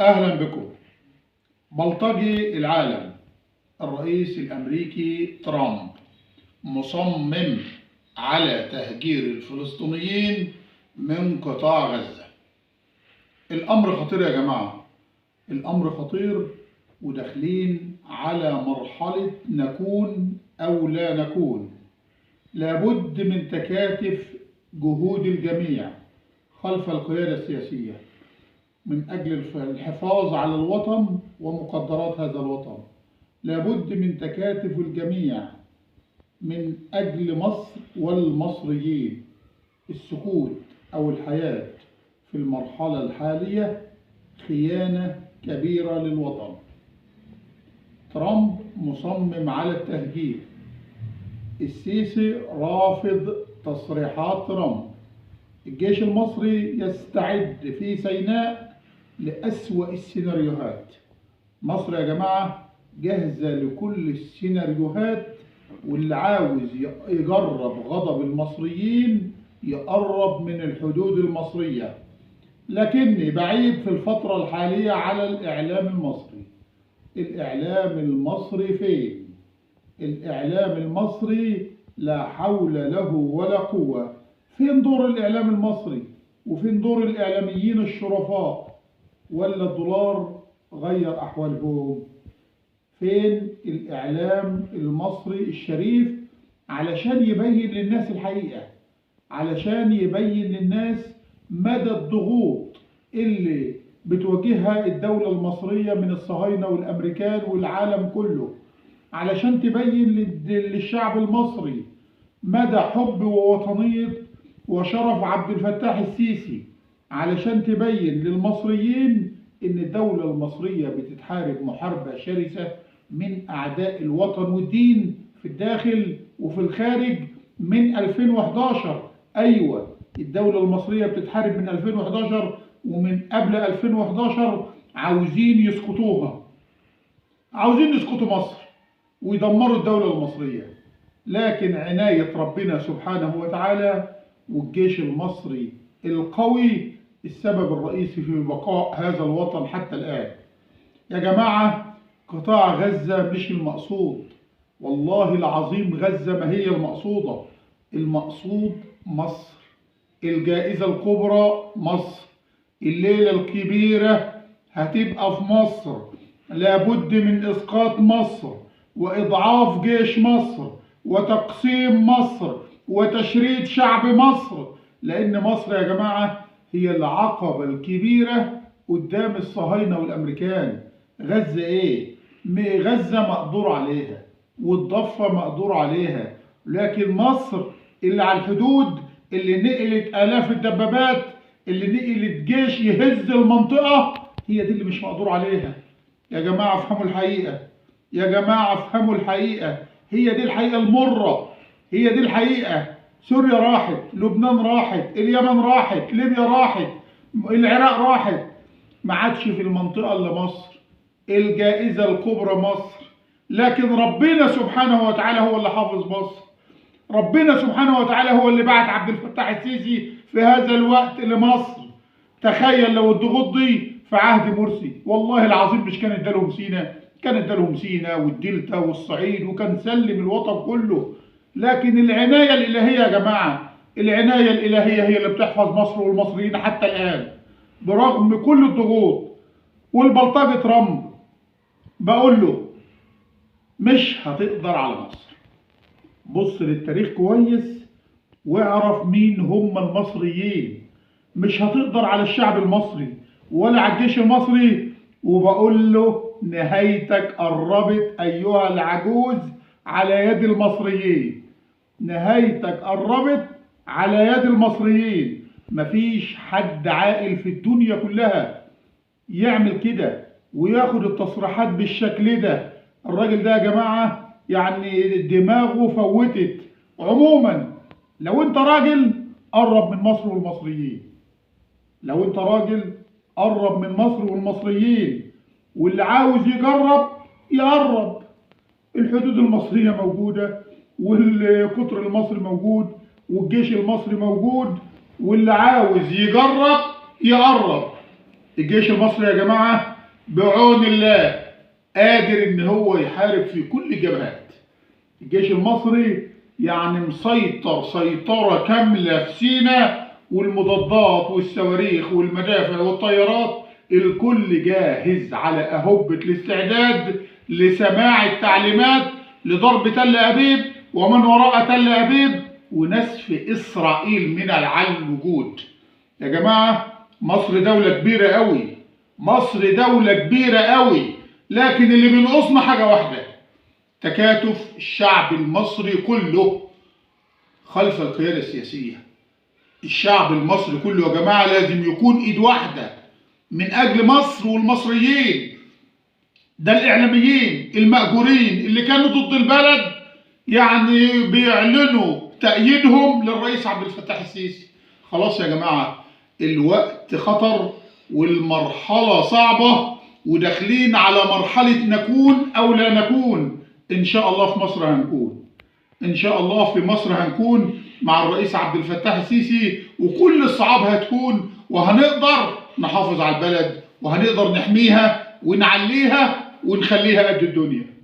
أهلا بكم. بلطجي العالم الرئيس الأمريكي ترامب مصمم على تهجير الفلسطينيين من قطاع غزة. الأمر خطير يا جماعة، الأمر خطير، وداخلين على مرحلة نكون أو لا نكون. لابد من تكاتف جهود الجميع خلف القيادة السياسية من أجل الحفاظ على الوطن ومقدرات هذا الوطن. لابد من تكاتف الجميع من أجل مصر والمصريين. السكوت أو الحياة في المرحلة الحالية خيانة كبيرة للوطن. ترامب مصمم على التهجير. السيسي رافض تصريحات ترامب. الجيش المصري يستعد في سيناء لأسوأ السيناريوهات. مصر يا جماعة جاهزة لكل السيناريوهات، واللي عاوز يجرب غضب المصريين يقرب من الحدود المصرية. لكني بعيد في الفترة الحالية على الإعلام المصري. الإعلام المصري فين؟ الإعلام المصري لا حول له ولا قوة. فين دور الإعلام المصري؟ وفين دور الإعلاميين الشرفاء؟ ولا الدولار غير أحوالهم؟ فين الإعلام المصري الشريف علشان يبين للناس الحقيقة، علشان يبين للناس مدى الضغوط اللي بتواجهها الدولة المصرية من الصهاينة والأمريكان والعالم كله، علشان تبين للشعب المصري مدى حب ووطنية وشرف عبد الفتاح السيسي، علشان تبين للمصريين إن الدولة المصرية بتتحارب محاربة شرسة من أعداء الوطن والدين في الداخل وفي الخارج من 2011. أيوة، الدولة المصرية بتتحارب من 2011، ومن قبل 2011 عاوزين يسقطوها، عاوزين يسقطوا مصر ويدمروا الدولة المصرية. لكن عناية ربنا سبحانه وتعالى والجيش المصري القوي السبب الرئيسي في بقاء هذا الوطن حتى الآن. يا جماعة قطاع غزة مش المقصود، والله العظيم غزة ما هي المقصودة. المقصود مصر، الجائزة الكبرى مصر، الليلة الكبيرة هتبقى في مصر. لابد من إسقاط مصر وإضعاف جيش مصر وتقسيم مصر وتشريد شعب مصر، لأن مصر يا جماعة هي العقبة الكبيرة قدام الصهاينة والأمريكان. غزة إيه؟ غزة مقدور عليها والضفة مقدور عليها، لكن مصر اللي على الحدود، اللي نقلت آلاف الدبابات، اللي نقلت جيش يهز المنطقة، هي دي اللي مش مقدور عليها. يا جماعة افهموا الحقيقة، يا جماعة افهموا الحقيقة. هي دي الحقيقة المرة، هي دي الحقيقة. سوريا راحت، لبنان راحت، اليمن راحت، ليبيا راحت، العراق راحت، ما عادش في المنطقة إلا مصر. الجائزة الكبرى مصر. لكن ربنا سبحانه وتعالى هو اللي حافظ مصر. ربنا سبحانه وتعالى هو اللي بعت عبد الفتاح السيسي في هذا الوقت لمصر. تخيل لو الضغوط دي في عهد مرسي، والله العظيم مش كان ادالهم سيناء، كان ادالهم سيناء والدلتا والصعيد وكان سلم الوطن كله. لكن العناية الإلهية يا جماعة، العناية الإلهية هي اللي بتحفظ مصر والمصريين حتى الآن برغم كل الضغوط. والبلطجي ترامب بقول له مش هتقدر على مصر. بص للتاريخ كويس واعرف مين هم المصريين. مش هتقدر على الشعب المصري ولا على الجيش المصري. وبقول له نهايتك قربت أيها العجوز على يد المصريين. نهايتك قربت على يد المصريين. مفيش حد عاقل في الدنيا كلها يعمل كده وياخد التصريحات بالشكل ده. الراجل ده يا جماعة يعني دماغه فوتت. عموما لو انت راجل قرب من مصر والمصريين، لو انت راجل قرب من مصر والمصريين، واللي عاوز يجرب يقرب. الحدود المصرية موجودة، والقطر المصري موجود، والجيش المصري موجود، واللي عاوز يجرب يقرب. الجيش المصري يا جماعة بعون الله قادر إن هو يحارب في كل الجبهات. الجيش المصري يعني مسيطر سيطرة كاملة في سيناء، والمضادات والصواريخ والمدافع والطيارات الكل جاهز على أهبة الاستعداد لسماع التعليمات لضرب تل أبيب ومن وراء تل أبيب ونسف إسرائيل من الوجود. يا جماعة مصر دولة كبيرة قوي، مصر دولة كبيرة قوي، لكن اللي بينقصنا حاجة واحدة: تكاتف الشعب المصري كله خلف القيادة السياسية. الشعب المصري كله يا جماعة لازم يكون إيد واحدة من أجل مصر والمصريين. ده الإعلاميين المأجورين اللي كانوا ضد البلد يعني بيعلنوا تأييدهم للرئيس عبد الفتاح السيسي. خلاص يا جماعة الوقت خطر والمرحلة صعبة، وداخلين على مرحلة نكون أو لا نكون. إن شاء الله في مصر هنكون، إن شاء الله في مصر هنكون مع الرئيس عبد الفتاح السيسي، وكل الصعاب هتكون، وهنقدر نحافظ على البلد وهنقدر نحميها ونعليها ونخليها قد الدنيا.